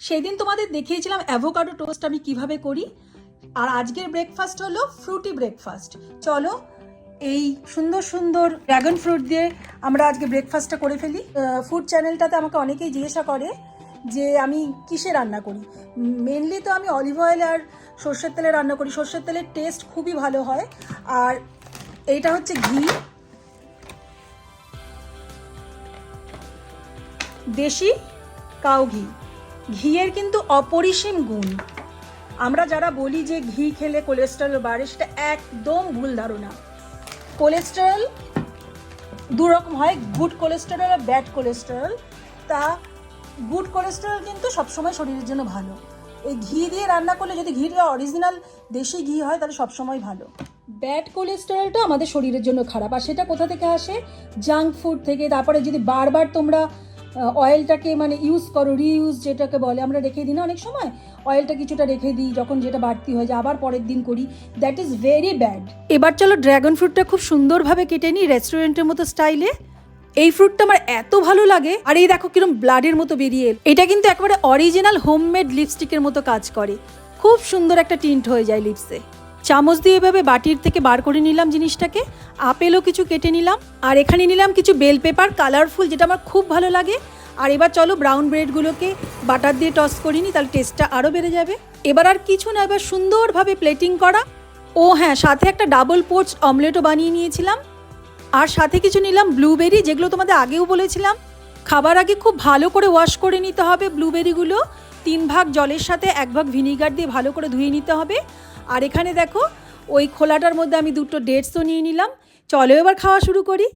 সেই দিন তোমাদের দেখিয়েছিলাম অ্যাভোকাডো টোস্ট আমি কিভাবে করি, আর আজকের ব্রেকফাস্ট হলো ফ্রুটি ব্রেকফাস্ট। চলো এই সুন্দর সুন্দর ড্রাগন ফ্রুট দিয়ে আমরা আজকে ব্রেকফাস্টটা করে ফেলি। ফুড চ্যানেলটাতে আমাকে অনেকেই জিজ্ঞাসা করে যে আমি কিসে রান্না করি। মেনলি তো আমি অলিভ অয়েল আর সর্ষের তেলে রান্না করি। সর্ষের তেলের টেস্ট খুবই ভালো হয়। আর এইটা হচ্ছে ঘি, দেশি কাউ ঘি। ঘিয়ের কিন্তু অপরিসীম গুণ। আমরা যারা বলি যে ঘি খেলে কোলেস্টেরল বাড়ে, সেটা একদম ভুল ধারণা। কোলেস্টেরল দু রকম হয়, গুড কোলেস্টেরল আর ব্যাড কোলেস্টেরল। তা গুড কোলেস্টেরল কিন্তু সবসময় শরীরের জন্য ভালো। এই ঘি দিয়ে রান্না করলে, যদি ঘিটা অরিজিনাল দেশি ঘি হয়, তাহলে সবসময় ভালো। ব্যাড কোলেস্টেরলটা আমাদের শরীরের জন্য খারাপ। আর সেটা কোথা থেকে আসে? জাঙ্ক ফুড থেকে। তারপরে যদি বারবার তোমরা অয়েলটাকে ইউজ করো, রিইউজ যেটাকে বলে, আমরা রেখে দিই না অনেক সময়, অয়েলটা কিছুটা রেখে দিই, যখন যেটা বাড়তি হয়ে যায় আবার পরের দিন করি, দ্যাট ইজ ভেরি ব্যাড। এবার চলো ড্রাগন ফ্রুটটা খুব সুন্দরভাবে কেটে নিই রেস্টুরেন্টের মতো স্টাইলে। এই ফ্রুটটা আমার এত ভালো লাগে। আর এই দেখো কিরকম ব্লাডের মতো বেরিয়ে, এটা কিন্তু একেবারে অরিজিনাল হোমমেড লিপস্টিকের মতো কাজ করে। খুব সুন্দর একটা টিন্ট হয়ে যায় লিপসে। চামচ দিয়ে এভাবে বাটির থেকে বার করে নিলাম জিনিসটাকে। আপেলও কিছু কেটে নিলাম, আর এখানে নিলাম কিছু বেল পেপার, কালারফুল, যেটা আমার খুব ভালো লাগে। আর এবার চলো ব্রাউন ব্রেডগুলোকে বাটার দিয়ে টস করে নিই, তাহলে টেস্টটা আরও বেড়ে যাবে। এবার আর কিছু না, এবার সুন্দরভাবে প্লেটিং করা। ও হ্যাঁ, সাথে একটা ডাবল পোচড অমলেটও বানিয়ে নিয়েছিলাম। আর সাথে কিছু নিলাম ব্লুবেরি, যেগুলো তোমাদের আগেও বলেছিলাম। খাবার আগে খুব ভালো করে ওয়াশ করে নিতে হবে ব্লুবেরিগুলো। 3 ভাগ জলের সাথে 1 ভাগ ভিনিগার দিয়ে ভালো করে ধুয়ে নিতে হবে। আর এখানে দেখো ওই খোলাটার মধ্যে আমি 2টো ডেটসও নিয়ে নিলাম। চলো এবার খাওয়া শুরু করি।